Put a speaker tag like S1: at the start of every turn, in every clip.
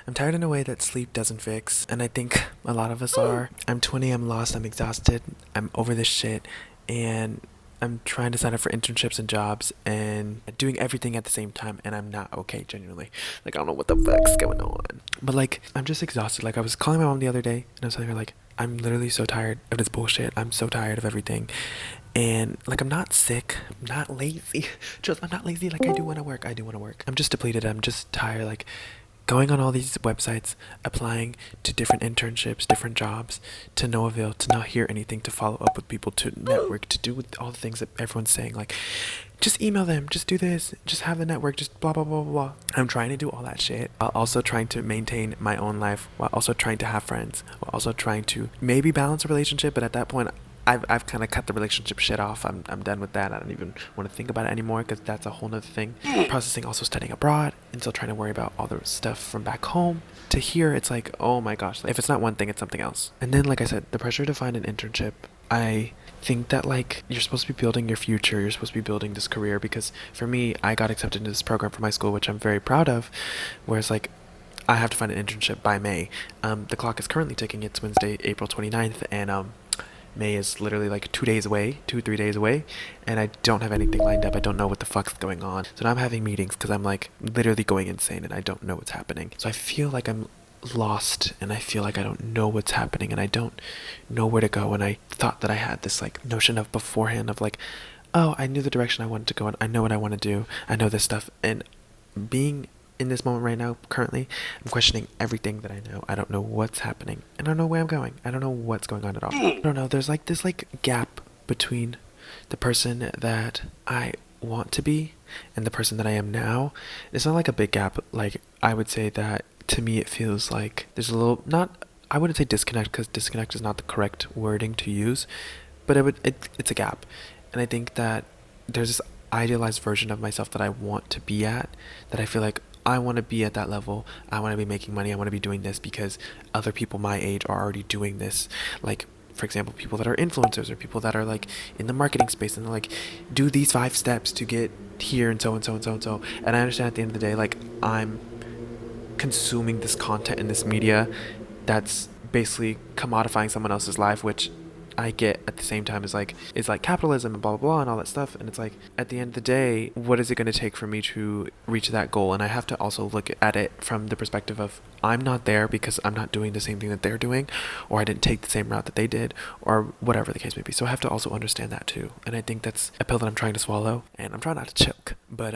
S1: I'm tired in a way that sleep doesn't fix, and I think a lot of us are. I'm 20, I'm lost, I'm exhausted, I'm over this shit, and I'm trying to sign up for internships and jobs and doing everything at the same time, and I'm not okay, genuinely. Like, I don't know what the fuck's going on. But, like, I'm just exhausted. Like, I was calling my mom the other day, and I was telling her, like, I'm literally so tired of this bullshit. I'm so tired of everything. And, like, I'm not sick. I'm not lazy. Just, I'm not lazy. Like, I do want to work. I do want to work. I'm just depleted. I'm just tired. Like, going on all these websites, applying to different internships, different jobs, to no avail, to not hear anything, to follow up with people, to network, to do with all the things that everyone's saying. Like, just email them, just do this, just have the network, just blah, blah, blah, blah, blah. I'm trying to do all that shit while also trying to maintain my own life, while also trying to have friends, while also trying to maybe balance a relationship, but at that point, I've kind of cut the relationship shit off. I'm done with that. I don't even want to think about it anymore because that's a whole nother thing. Processing also studying abroad and still trying to worry about all the stuff from back home. To here, it's like, oh my gosh, like, if it's not one thing, it's something else. And then, like I said, the pressure to find an internship, I think that, like, you're supposed to be building your future, you're supposed to be building this career, because for me, I got accepted into this program for my school, which I'm very proud of, whereas, like, I have to find an internship by May. The clock is currently ticking. It's Wednesday, April 29th, and May is literally like 2 days away, 3 days away, and I don't have anything lined up. I don't know what the fuck's going on. So now I'm having meetings because I'm like literally going insane and I don't know what's happening. So I feel like I'm lost and I feel like I don't know what's happening and I don't know where to go. And I thought that I had this like notion of beforehand of like, oh, I knew the direction I wanted to go and I know what I want to do. I know this stuff. And being in this moment right now, currently, I'm questioning everything that I know. I don't know what's happening. I don't know where I'm going. I don't know what's going on at all. I don't know. There's like this like gap between the person that I want to be and the person that I am now. It's not like a big gap. Like, I would say that to me it feels like there's a little, not, I wouldn't say disconnect because disconnect is not the correct wording to use, but it's a gap. And I think that there's this idealized version of myself that I want to be at, that I feel like I want to be at that level. I want to be making money. I want to be doing this because other people my age are already doing this. Like, for example, people that are influencers or people that are like in the marketing space and they're like, do these 5 steps to get here and so and so and so and so. And I understand at the end of the day, like, I'm consuming this content in this media that's basically commodifying someone else's life, which I get at the same time is like, it's like capitalism and blah blah blah and all that stuff. And it's like, at the end of the day, what is it going to take for me to reach that goal? And I have to also look at it from the perspective of, I'm not there because I'm not doing the same thing that they're doing, or I didn't take the same route that they did, or whatever the case may be. So I have to also understand that too. And I think that's a pill that I'm trying to swallow, and I'm trying not to choke. But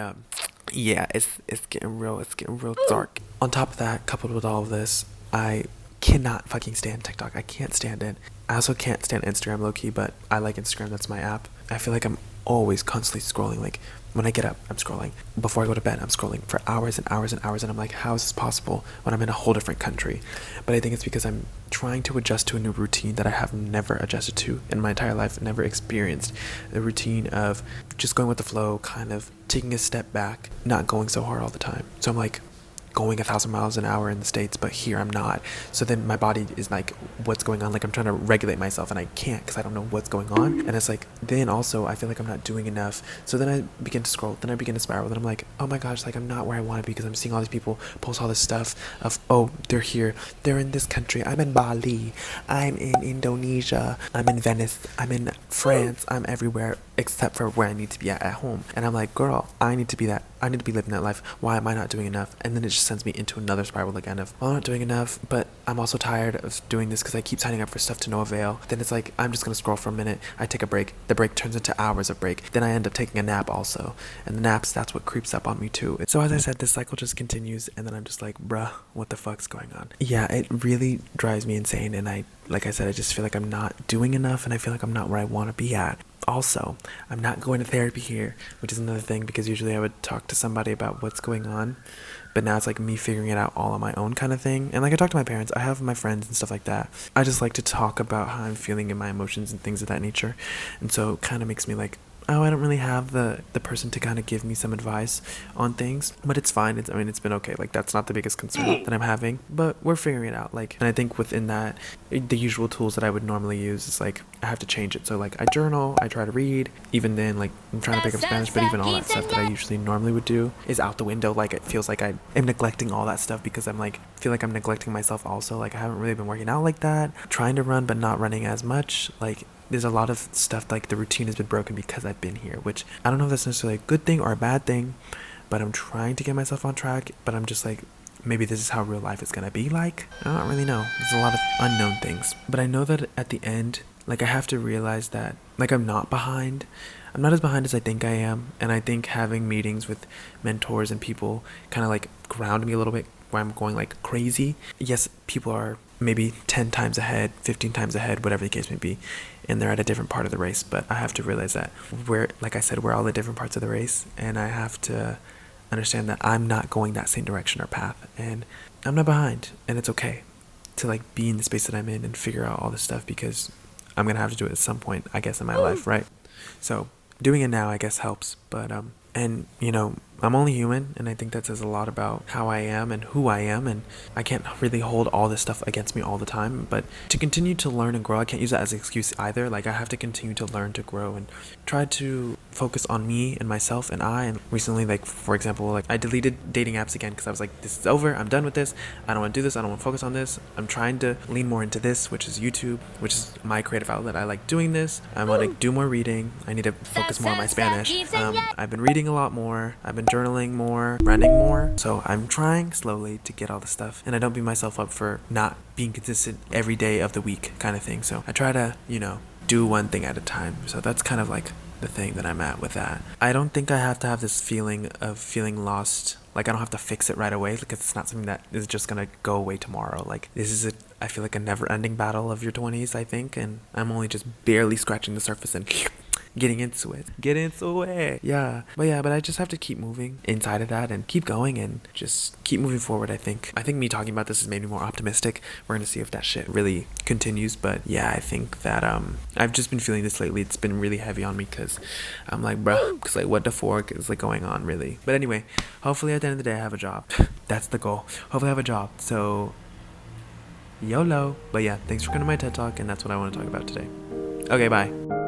S1: yeah, it's getting real dark. On top of that, coupled with all of this, I cannot fucking stand TikTok. I can't stand it. I also can't stand Instagram low-key, but I like Instagram. That's my app. I feel like I'm always constantly scrolling. Like, when I get up, I'm scrolling. Before I go to bed, I'm scrolling for hours and hours and hours. And I'm like, how is this possible when I'm in a whole different country? But I think it's because I'm trying to adjust to a new routine that I have never adjusted to in my entire life, never experienced. The routine of just going with the flow, kind of taking a step back, not going so hard all the time. So I'm like, going 1,000 miles an hour in the States, but here I'm not. So then my body is like, what's going on? Like, I'm trying to regulate myself and I can't because I don't know what's going on. And it's like, then also I feel like I'm not doing enough. So then I begin to scroll, then I begin to spiral. Then I'm like, oh my gosh, like, I'm not where I want to be because I'm seeing all these people post all this stuff of, oh, they're here, they're in this country, I'm in Bali, I'm in Indonesia, I'm in Venice, I'm in France, I'm everywhere except for where I need to be at home. And I'm like, girl, I need to be that. I need to be living that life. Why am I not doing enough? And then it just sends me into another spiral again of, well, I'm not doing enough, but I'm also tired of doing this because I keep signing up for stuff to no avail. Then it's like, I'm just going to scroll for a minute. I take a break. The break turns into hours of break. Then I end up taking a nap also. And the naps, that's what creeps up on me too. So as I said, this cycle just continues. And then I'm just like, bruh, what the fuck's going on? Yeah, it really drives me insane. And like I said, I just feel like I'm not doing enough. And I feel like I'm not where I want to be at. Also, I'm not going to therapy here, which is another thing, because usually I would talk to somebody about what's going on, but now it's like me figuring it out all on my own kind of thing. And like, I talk to my parents, I have my friends and stuff like that. I just like to talk about how I'm feeling and my emotions and things of that nature. And so it kind of makes me like, oh, I don't really have the person to kind of give me some advice on things, but it's fine. I mean, it's been okay. Like, that's not the biggest concern that I'm having, but we're figuring it out. Like, and I think within that, the usual tools that I would normally use is like, I have to change it. So like, I journal, I try to read. Even then, like, I'm trying to pick up Spanish, but even all that stuff that I usually normally would do is out the window. Like, it feels like I am neglecting all that stuff because I'm like, feel like I'm neglecting myself also. Like, I haven't really been working out like that, trying to run, but not running as much. Like, there's a lot of stuff, like the routine has been broken because I've been here, which I don't know if that's necessarily a good thing or a bad thing, but I'm trying to get myself on track. But I'm just like, maybe this is how real life is gonna be like. I don't really know. There's a lot of unknown things, but I know that at the end, like, I have to realize that, like, I'm not behind. I'm not as behind as I think I am, and I think having meetings with mentors and people kind of like ground me a little bit where I'm going like crazy. Yes, people are maybe 10 times ahead, 15 times ahead, whatever the case may be, and they're at a different part of the race, but I have to realize that like I said, we're all at different parts of the race, and I have to understand that I'm not going that same direction or path, and I'm not behind, and it's okay to like be in the space that I'm in and figure out all this stuff, because I'm gonna have to do it at some point, I guess, in my life, right? So doing it now, I guess, helps, but and you know, I'm only human, and I think that says a lot about how I am and who I am, and I can't really hold all this stuff against me all the time, but to continue to learn and grow, I can't use that as an excuse either. Like, I have to continue to learn, to grow, and try to focus on me and myself and and recently, like, for example, like, I deleted dating apps again because I was like, this is over, I'm done with this, I don't want to do this, I don't want to focus on this, I'm trying to lean more into this, which is YouTube, which is my creative outlet. I like doing this, I want to do more reading, I need to focus more on my Spanish. I've been reading a lot more, I've been journaling more, running more, so I'm trying slowly to get all this stuff, and I don't beat myself up for not being consistent every day of the week kind of thing. So I try to, you know, do one thing at a time. So that's kind of like the thing that I'm at with that. I don't think I have to have this feeling of feeling lost. Like, I don't have to fix it right away, because it's not something that is just gonna go away tomorrow. Like, this is I feel like a never-ending battle of your 20s, I think, and I'm only just barely scratching the surface and getting into it. Yeah. But I just have to keep moving inside of that and keep going and just keep moving forward. I think me talking about this has made me more optimistic. We're gonna see if that shit really continues, but yeah, I think that I've just been feeling this lately. It's been really heavy on me because I'm like, bruh, because like, what the fork is like going on, really? But anyway, hopefully at the end of the day I have a job. That's the goal. Hopefully I have a job. So YOLO. But yeah, thanks for coming to my TED Talk, and that's what I want to talk about today. Okay, bye.